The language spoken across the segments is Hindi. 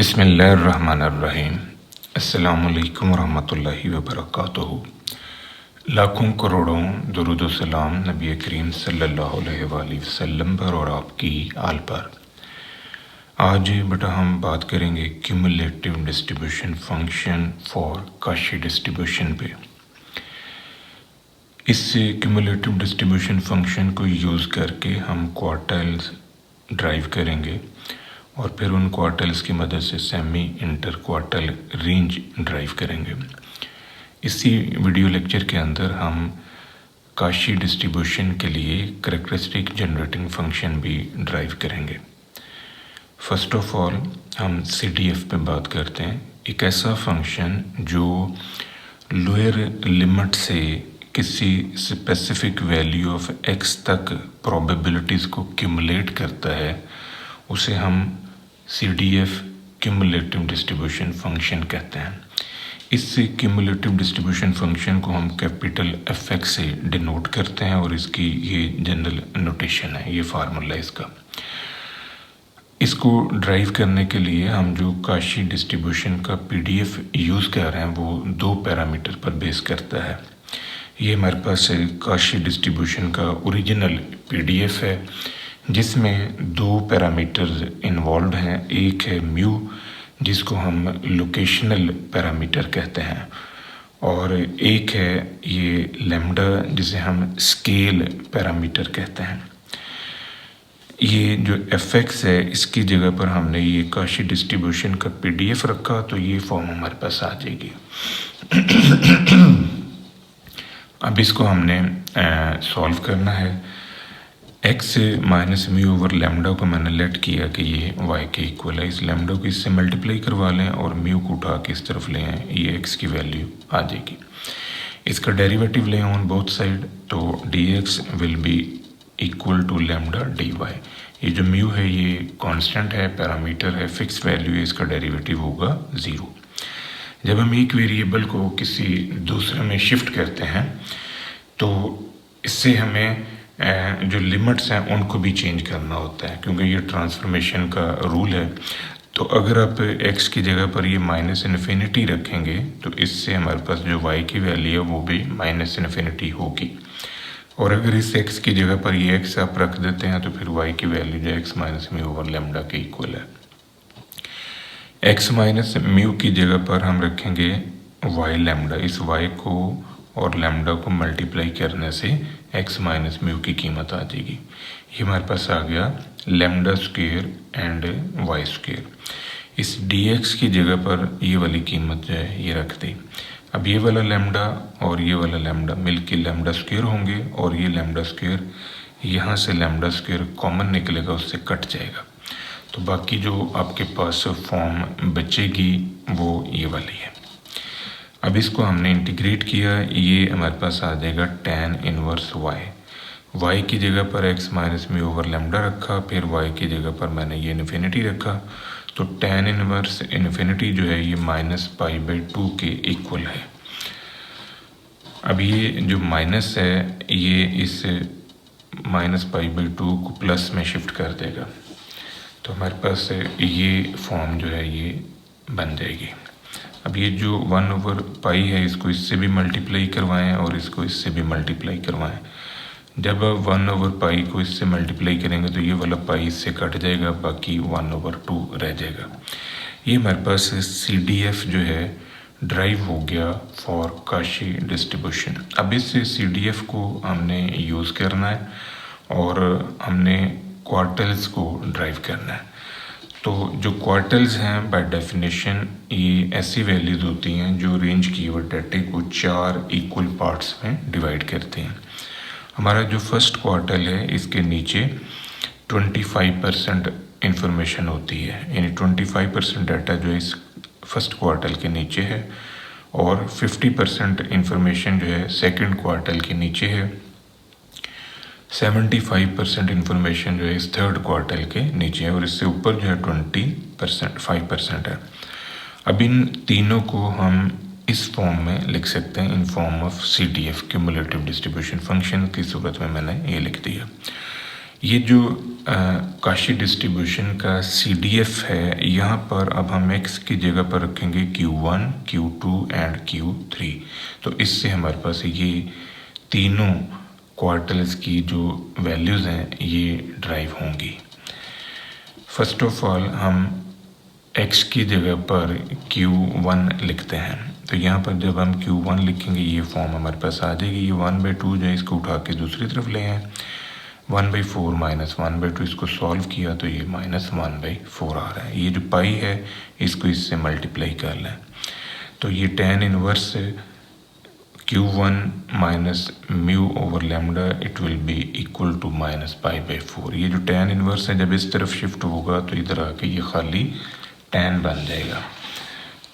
बिस्मिल्लाहिर्रहमानिर्रहीम। अस्सलामुअलैकुम वरहमतुल्लाहि वबरकातुहू। लाखों करोड़ों दुरूद व सलाम नबी करीम सल्लल्लाहु अलैहि वसल्लम पर और आपकी आल पर। आज बेटा हम बात करेंगे cumulative distribution function for Kashi distribution पे। इस क्यूमुलेटिव डिस्ट्रीब्यूशन फंक्शन को यूज़ करके हम क्वार्टाइल्स ड्राइव करेंगे और फिर उन क्वार्टल्स की मदद से semi inter quartile range drive करेंगे। इसी वीडियो लेक्चर के अंदर हम काशी डिस्ट्रीब्यूशन के लिए करैक्टरिस्टिक जनरेटिंग फंक्शन भी ड्राइव करेंगे। फर्स्ट ऑफ ऑल हम CDF पे बात करते हैं। एक ऐसा फंक्शन जो लोअर लिमिट से किसी स्पेसिफिक वैल्यू ऑफ x तक प्रोबेबिलिटीज़ को क्यूमुलेट करता है, उसे हम CDF क्यूमुलेटिव डिस्ट्रीब्यूशन फंक्शन कहते हैं। इस क्यूमुलेटिव डिस्ट्रीब्यूशन फंक्शन को हम कैपिटल FX से डिनोट करते हैं और इसकी ये जनरल नोटेशन है, ये फार्मूला इसका। इसको ड्राइव करने के लिए हम जो काशी डिस्ट्रीब्यूशन का PDF यूज़ कर रहे हैं वो 2 पैरामीटर पर बेस करता है। ये हमारे पास काशी डिस्ट्रीब्यूशन का ओरिजिनल PDF है जिसमें 2 पैरामीटर्स इन्वॉल्व हैं। एक है म्यू जिसको हम लोकेशनल पैरामीटर कहते हैं और एक है ये लैम्डा जिसे हम स्केल पैरामीटर कहते हैं। ये जो FX है इसकी जगह पर हमने ये काशी डिस्ट्रीब्यूशन का PDF रखा तो ये फॉर्म हमारे पास आ जाएगी। अब इसको हमने सॉल्व करना है। x minus mu over lambda को मैंने लेट किया कि ये y के इक्वल है। इस लैम्डा को इससे मल्टीप्लाई करवा लें और म्यू को उठा के इस तरफ ले आएँ, ये x की वैल्यू आ जाएगी। इसका डेरिवेटिव ले ऑन बोथ साइड तो dx will be equal to lambda dy। ये जो म्यू है ये कांस्टेंट है, पैरामीटर है, फिक्स वैल्यू है, इसका डेरिवेटिव होगा 0। जब हम एक वेरिएबल को किसी दूसरे में शिफ्ट करते हैं तो इससे हमें जो लिमिट्स हैं उनको भी चेंज करना होता है क्योंकि ये ट्रांसफॉर्मेशन का रूल है। तो अगर आप x की जगह पर ये -इन्फिनिटी रखेंगे तो इससे हमारे पास जो y की वैल्यू है वो भी -इन्फिनिटी होगी और अगर इस x की जगह पर ये x आप रख देते हैं तो फिर y की वैल्यू जो x minus mu over lambda के इक्वल है। x माइनस म्यू की जगह पर हम रखेंगे y लैम्डा। इस y को और लैम्डा को मल्टीप्लाई करने से x माइनस म्यू की कीमत आ जाएगी। ये हमारे पास आ गया lambda square and y square. इस dx की जगह पर ये वाली कीमत जो है ये रख दी। अब ये वाला लैम्डा और ये वाला लैम्डा मिलके लैम्डा स्क्वायर होंगे और ये लैम्डा स्क्वायर यहाँ से लैम्डा स्क्वायर कॉमन निकलेगा, उससे कट जाएगा। तो बाकी जो आपके पास फॉर्म बचेगी वो ये वाली है। अब इसको हमने इंटीग्रेट किया, ये हमारे पास आ जाएगा tan इनवर्स y की जगह पर x minus mu over lambda रखा, फिर y की जगह पर मैंने ये इन्फिनिटी रखा तो tan इनवर्स इन्फिनिटी जो है ये -π/2 के इक्वल है। अब ये जो माइनस है ये इस -π/2 को प्लस में शिफ्ट कर देगा तो हमारे पास ये फॉर्म जो है ये बन जाएगी। अब ये जो 1/π है इसको इससे भी मल्टीप्लाई करवाएं और इसको इससे भी मल्टीप्लाई करवाएं। जब 1/π को इससे मल्टीप्लाई करेंगे तो ये वाला पाई इससे कट जाएगा, बाकी 1/2 रह जाएगा। ये हमारे पास CDF जो है ड्राइव हो गया फॉर काशी डिस्ट्रीब्यूशन। अब इस CDF को हमने यूज़ करना है और हमने क्वार्टल्स को ड्राइव करना है। तो जो क्वार्टल्स हैं बाय डेफिनेशन ये ऐसी वैल्यूज होती हैं जो रेंज कीवर्ड डाटा को 4 इक्वल पार्ट्स में डिवाइड करते हैं। हमारा जो फर्स्ट क्वार्टल है इसके नीचे 25% इंफॉर्मेशन होती है, यानी 25% डाटा जो है इस फर्स्ट क्वार्टल के नीचे है और 50% इंफॉर्मेशन जो है सेकंड क्वार्टल के नीचे है, 75% इंफॉर्मेशन जो है इस थर्ड क्वार्टल के नीचे है और इससे ऊपर जो है 5% है। अब इन तीनों को हम इस फॉर्म में लिख सकते हैं in form of CDF cumulative distribution function की सूरत में मैंने ये लिख दिया। ये जो काशी डिस्ट्रीब्यूशन का CDF है, यहाँ पर अब हम x की जगह पर रखेंगे Q1, Q2 एंड Q3। तो इससे हमारे पास ये तीनों क्वार्टल्स की जो वैल्यूज़ हैं ये ड्राइव होंगी। फर्स्ट ऑफ ऑल हम x की जगह पर Q1 लिखते हैं। तो यहाँ पर जब हम Q1 लिखेंगे ये फॉर्म हमारे पास आ जाएगी। ये 1/2 जो है इसको उठा के दूसरी तरफ ले आए, 1/4 माइनस 1/2 इसको सॉल्व किया तो ये -1/4 आ रहा है। ये जो पाई है इसको इससे मल्टीप्लाई कर लें तो ये tan inverse Q1 minus mu over lambda it will be equal to -π/4। ये जो tan इनवर्स है जब इस तरफ शिफ्ट होगा तो इधर आके ये खाली tan बन जाएगा।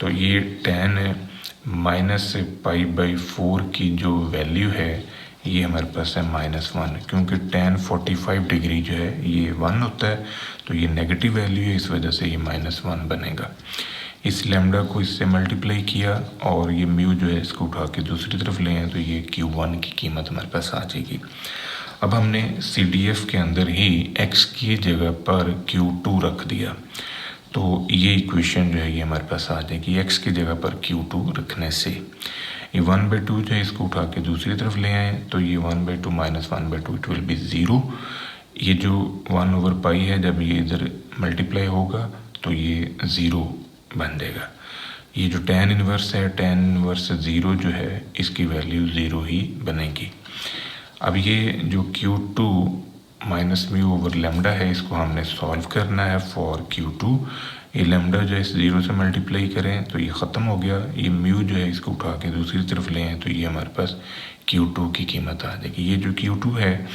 तो ये tan -π/4 की जो वैल्यू है ये हमारे पास है -1, क्योंकि tan 45 डिग्री जो है ये 1 होता है तो ये नेगेटिव वैल्यू है, इस वजह से ये -1 बनेगा। इस लैम्डा को इससे मल्टीप्लाई किया और ये म्यू जो है इसको उठा के दूसरी तरफ ले आए तो ये Q1 की कीमत हमारे पास आ जाएगी। अब हमने CDF के अंदर ही x की जगह पर Q2 रख दिया तो ये इक्वेशन जो है ये हमारे पास आ जाएगी। x की जगह पर Q2 रखने से ये 1/2 जो है इसको उठा के दूसरी तरफ ले आए तो ये 1/2 माइनस 1/2 इट विल बी 0। ये जो 1/π है जब ये इधर मल्टीप्लाई होगा तो ये 0 बन जाएगा। ये जो tan इनवर्स है, tan इनवर्स 0 जो है इसकी वैल्यू 0 ही बनेगी। अब ये जो Q2 minus mu over lambda है इसको हमने सॉल्व करना है फॉर Q2। ये लैम्डा जो है इस 0 से मल्टीप्लाई करें तो ये ख़त्म हो गया। ये म्यू जो है इसको उठा के दूसरी तरफ ले आए तो ये हमारे पास Q2 की कीमत आ जाएगी। ये जो Q2 है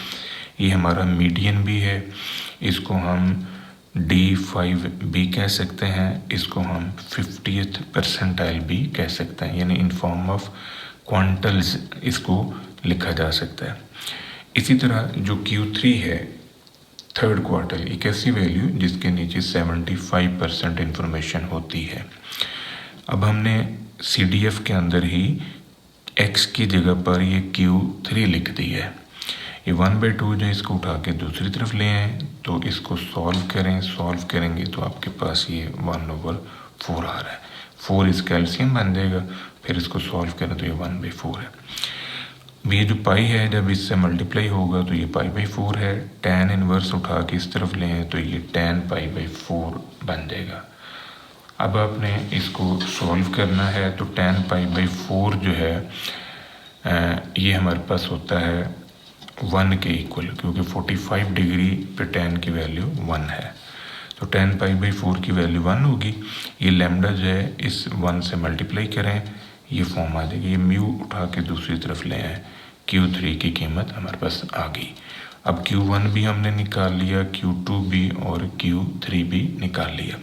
ये हमारा मीडियन भी है, इसको हम D5 भी कह सकते हैं, इसको हम 50th परसेंटाइल भी कह सकते हैं, यानी इन फॉर्म ऑफ क्वांटल्स इसको लिखा जा सकता है। इसी तरह जो Q3 है थर्ड क्वार्टर, एक ऐसी वैल्यू जिसके नीचे 75% इंफॉर्मेशन होती है। अब हमने CDF के अंदर ही x की जगह पर ये Q3 लिख दी है। ये 1/2 जो इसको उठा के दूसरी तरफ ले आए तो इसको सॉल्व करें, सॉल्व करेंगे तो आपके पास ये 1/4 आ रहा है। 4 इस कैल्शियम बन जाएगा, फिर इसको सॉल्व करें तो ये 1/4 है। ये जो पाई है जब इससे मल्टीप्लाई होगा तो ये π/4 है। tan इनवर्स उठा के इस तरफ ले तो ये tan π/4 बन जाएगा। अब आपने इसको सॉल्व करना है तो tan π/4 जो है ये हमारे पास होता है 1 के इक्वल, क्योंकि 45 डिग्री पे tan की वैल्यू 1 है तो tan π/4 की वैल्यू 1 होगी। ये लैम्डा जो है इस 1 से मल्टीप्लाई करें ये फॉर्म आ जाएगी। ये म्यू उठा के दूसरी तरफ ले आए, Q3 की कीमत हमारे पास आ गई। अब Q1 भी हमने निकाल लिया, Q2 भी और Q3 भी निकाल लिया।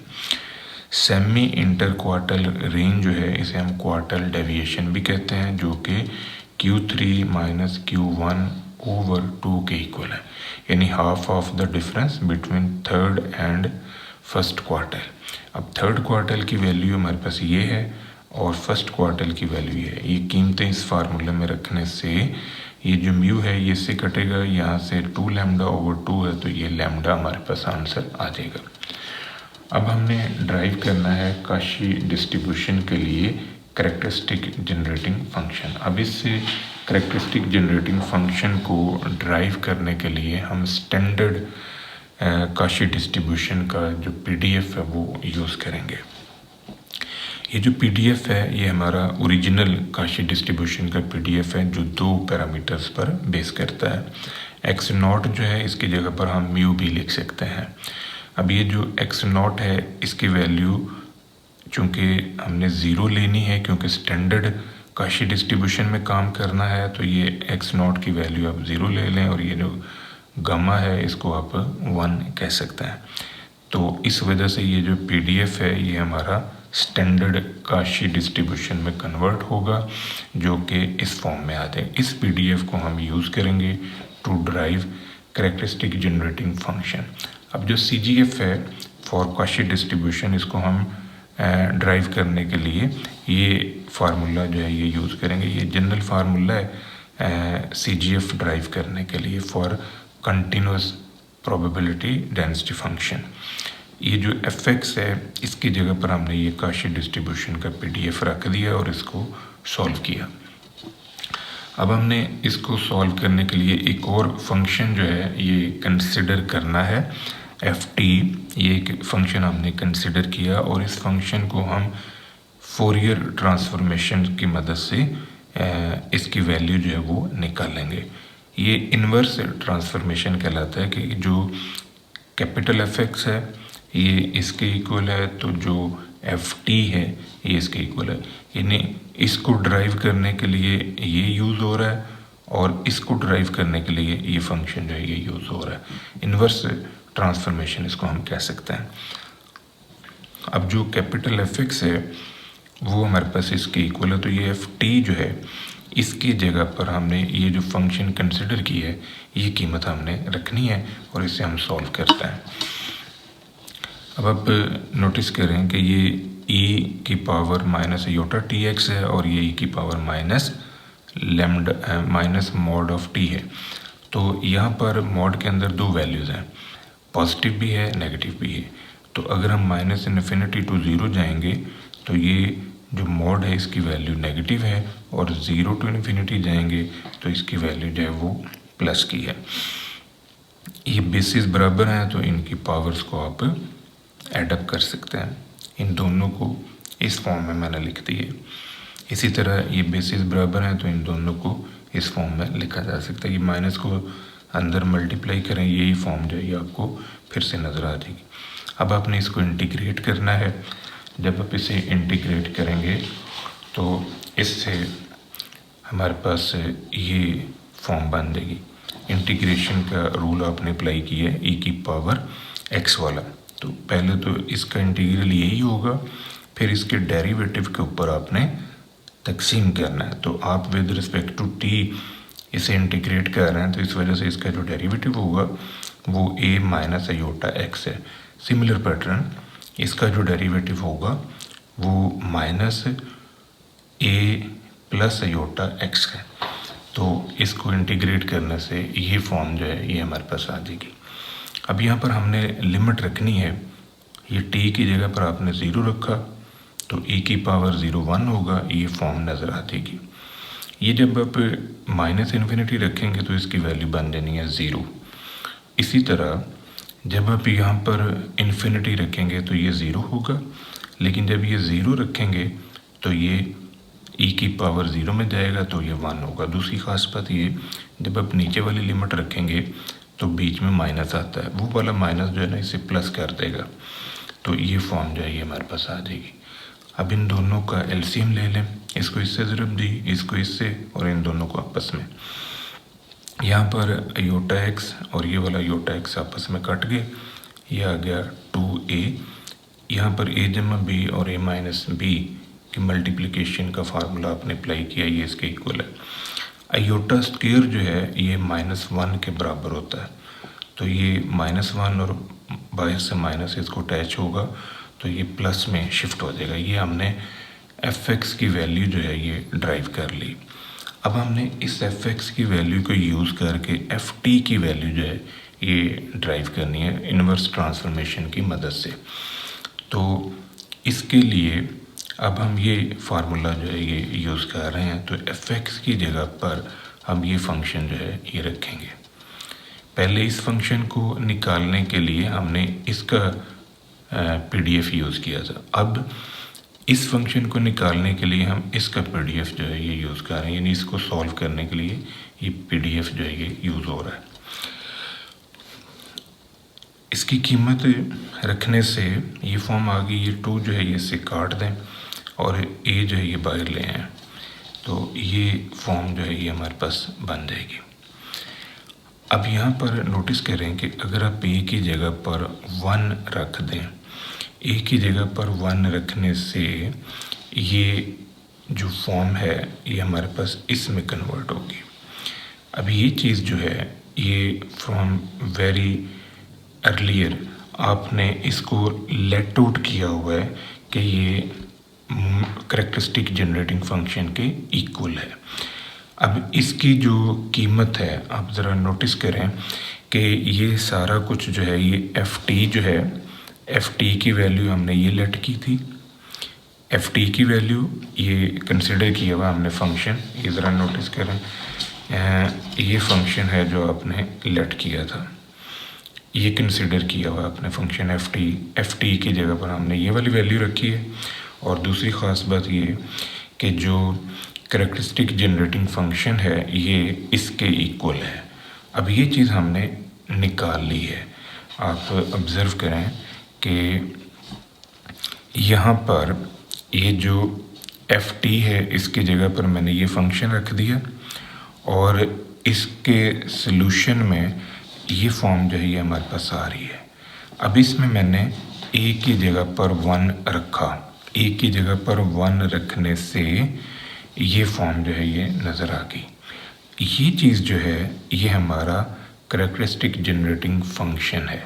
सेमी इंटर क्वार्टल रेंज जो है इसे हम क्वार्टल डेविएशन भी कहते हैं, जो कि Q3 माइनस Q1 ओवर 2 के इक्वल है, यानी half of the difference between third and first quartile. अब थर्ड क्वार्टल की वैल्यू हमारे पास ये है और फर्स्ट क्वार्टल की वैल्यू है। ये कीमतें इस फार्मूले में रखने से ये जो म्यू है ये इससे कटेगा, यहाँ से 2 लैम्डा ओवर 2 है तो ये लैम्डा हमारे पास आंसर आ जाएगा। अब हमने ड्राइव करना है काशी डिस्ट्रीब्यूशन के लिए कैरेक्टरिस्टिक जनरेटिंग फंक्शन। अब इस कैरेक्टरिस्टिक जनरेटिंग फंक्शन को ड्राइव करने के लिए हम स्टैंडर्ड काशी डिस्ट्रीब्यूशन का जो PDF है वो यूज़ करेंगे। ये जो PDF है ये हमारा ओरिजिनल काशी डिस्ट्रीब्यूशन का PDF है जो 2 पैरामीटर्स पर बेस करता है। x0 जो है इसकी जगह पर हम म्यू भी लिख सकते हैं। अब ये जो x0 है इसकी वैल्यू चूँकि हमने 0 लेनी है क्योंकि स्टैंडर्ड काशी डिस्ट्रीब्यूशन में काम करना है, तो ये x0 की वैल्यू आप 0 ले लें और ये जो गामा है इसको आप 1 कह सकते हैं। तो इस वजह से ये जो PDF है ये हमारा स्टैंडर्ड काशी डिस्ट्रीब्यूशन में कन्वर्ट होगा, जो कि इस फॉर्म में आते हैं। इस PDF को हम यूज़ करेंगे to derive characteristic generating function. अब जो CGF है फॉर काशी डिस्ट्रीब्यूशन, इसको हम ड्राइव करने के लिए ये फार्मूला जो है ये यूज़ करेंगे। ये जनरल फार्मूला है CGF ड्राइव करने के लिए for continuous probability density function. ये जो एफ एक्स है इसकी जगह पर हमने ये काशी डिस्ट्रीब्यूशन का PDF रख दिया और इसको सॉल्व किया। अब हमने इसको सॉल्व करने के लिए एक और फंक्शन जो है ये कंसिडर करना है, FT। ये एक फंक्शन हमने कंसिडर किया और इस फंक्शन को हम फोरियर ट्रांसफॉर्मेशन की मदद से इसकी वैल्यू जो है वो निकालेंगे। ये इन्वर्स ट्रांसफॉर्मेशन कहलाता है कि जो कैपिटल FX है ये इसके इक्वल है, तो जो FT है ये इसके इक्वल है। यानी इसको ड्राइव करने के लिए ये यूज़ हो रहा है और इसको ड्राइव करने के लिए ये फंक्शन जो है ये यूज़ हो रहा है। इन्वर्स ट्रांसफॉर्मेशन इसको हम कह सकते हैं। अब जो कैपिटल FX है वो हमारे पास इसके इक्वल है, तो ये FT जो है इसकी जगह पर हमने ये जो फंक्शन कंसिडर की है ये कीमत हमने रखनी है और इसे हम सॉल्व करते हैं। अब आप नोटिस करें कि ये e की पावर माइनस योटा TX है और ये e की power minus mod of t है। तो यहाँ पर मॉड के अंदर दो वैल्यूज़ हैं, पॉजिटिव भी है नेगेटिव भी है। तो अगर हम माइनस इन्फिनिटी टू ज़ीरो जाएंगे तो ये जो मॉड है इसकी वैल्यू नेगेटिव है और ज़ीरो टू इन्फिनिटी जाएंगे तो इसकी वैल्यू जो है वो प्लस की है। ये बेसिस बराबर हैं तो इनकी पावर्स को आप एडअप कर सकते हैं। इन दोनों को इस फॉर्म में मैंने लिख दी है। इसी तरह ये बेसिस बराबर हैं तो इन दोनों को इस फॉर्म में लिखा जा सकता है। ये माइनस को अंदर मल्टीप्लाई करें, यही फॉर्म जो है ये आपको फिर से नज़र आ जाएगी। अब आपने इसको इंटीग्रेट करना है। जब आप इसे इंटीग्रेट करेंगे तो इससे हमारे पास ये फॉर्म बन जाएगी। इंटीग्रेशन का रूल आपने अप्लाई किया है e की पावर x वाला, तो पहले तो इसका इंटीग्रल यही होगा, फिर इसके डेरिवेटिव के ऊपर आपने तकसीम करना है। तो आप विद रिस्पेक्ट टू t इसे इंटीग्रेट कर रहे हैं तो इस वजह से इसका जो डेरिवेटिव होगा वो a माइनस अयोटा x है। सिमिलर पैटर्न इसका जो डेरिवेटिव होगा वो minus a plus iota x है। तो इसको इंटीग्रेट करने से ये फॉर्म जो है ये हमारे पास आ जाएगी। अब यहाँ पर हमने लिमिट रखनी है। ये t की जगह पर आपने ज़ीरो रखा तो e की पावर 1 होगा, ये फॉर्म नज़र आ जाएगी। ये जब आप माइनस इन्फिनिटी रखेंगे तो इसकी वैल्यू बन जानी है 0। इसी तरह जब आप यहाँ पर इन्फिनिटी रखेंगे तो ये 0 होगा, लेकिन जब ये 0 रखेंगे तो ये e की पावर 0 में जाएगा तो ये 1 होगा। दूसरी ख़ास बात ये, जब आप नीचे वाली लिमिट रखेंगे तो बीच में माइनस आता है, वो वाला माइनस जो है ना इसे प्लस कर देगा। तो ये फॉर्म जो है ये हमारे पास आ जाएगी। अब इन दोनों का एलसीएम ले लें, इसको इससे ज़रूर दी, इसको इससे, और इन दोनों को आपस में। यहाँ पर योटा एक्स और ये वाला योटा एक्स आपस में कट गए, ये आ गया 2a। यहाँ पर a जमा b और a माइनस b की मल्टीप्लिकेशन का फार्मूला आपने अप्लाई किया, ये इसके इक्वल है। अयोटा स्क्वायर जो है ये -1 के बराबर होता है, तो ये -1 और बाहर से माइनस इसको अटैच होगा तो ये प्लस में शिफ्ट हो जाएगा। ये हमने fx की वैल्यू जो है ये ड्राइव कर ली। अब हमने इस fx की वैल्यू को यूज़ करके ft की वैल्यू जो है ये ड्राइव करनी है इन्वर्स ट्रांसफॉर्मेशन की मदद से। तो इसके लिए अब हम ये फार्मूला जो है ये यूज़ कर रहे हैं, तो fx की जगह पर हम ये फंक्शन जो है ये रखेंगे। पहले इस फंक्शन को निकालने के लिए हमने इसका PDF यूज़ किया था। अब इस फंक्शन को निकालने के लिए हम इसका PDF जो है ये यूज़ कर रहे हैं, यानी इसको सॉल्व करने के लिए ये PDF जो है ये यूज़ हो रहा है। इसकी कीमत रखने से ये फॉर्म आ गई, ये 2 जो है ये इससे काट दें और a जो है ये बाहर ले आएँ, तो ये फॉर्म जो है ये हमारे पास बन जाएगी। अब यहाँ पर नोटिस करें कि अगर आप a की जगह पर 1 रख दें, a की जगह पर 1 रखने से ये जो फॉर्म है ये हमारे पास इसमें कन्वर्ट होगी। अब ये चीज़ जो है ये फ्रॉम वेरी अर्लियर आपने इसको लेट आउट किया हुआ है कि ये कैरेक्टरिस्टिक जनरेटिंग फंक्शन के इक्वल है। अब इसकी जो कीमत है आप ज़रा नोटिस करें, कि ये सारा कुछ जो है ये एफ टी जो है, एफ टी की वैल्यू हमने ये लेट की थी, एफ टी की वैल्यू ये कंसिडर किया हुआ हमने फंक्शन, ये ज़रा नोटिस करें, ये फंक्शन है जो आपने लेट किया था, ये कंसिडर किया हुआ आपने फंक्शन एफ टी की जगह पर हमने ये वाली वैल्यू रखी है। और दूसरी ख़ास बात ये कि जो करैक्टरिस्टिक जनरेटिंग फंक्शन है ये इसके इक्वल है। अब ये चीज़ हमने निकाल ली है। आप ऑब्ज़र्व करें कि यहाँ पर ये जो एफ टी है इसकी जगह पर मैंने ये फंक्शन रख दिया और इसके सॉल्यूशन में ये फॉर्म जो है ये हमारे पास आ रही है। अब इसमें मैंने ए की जगह पर 1 रखा, ए की जगह पर 1 रखने से ये फॉर्म जो है ये नज़र आ गई। ये चीज़ जो है ये हमारा करैक्टरिस्टिक जनरेटिंग फंक्शन है।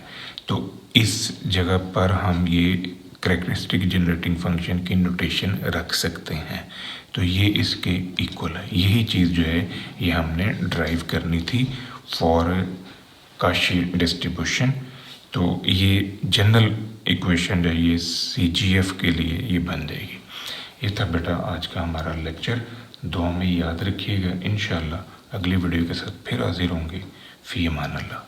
तो इस जगह पर हम ये करैक्टरिस्टिक जनरेटिंग फंक्शन की नोटेशन रख सकते हैं। तो ये इसके इक्वल है। यही चीज़ जो है ये हमने ड्राइव करनी थी फॉर काशी डिस्ट्रीब्यूशन। तो ये जनरल इक्वेशन जो है ये CGF के लिए ये बन जाएगी। ये था बेटा आज का हमारा लेक्चर। दुआ में याद रखिएगा। इंशाल्लाह अगली वीडियो के साथ फिर हाजिर होंगे। फ़ी अमान अल्लाह।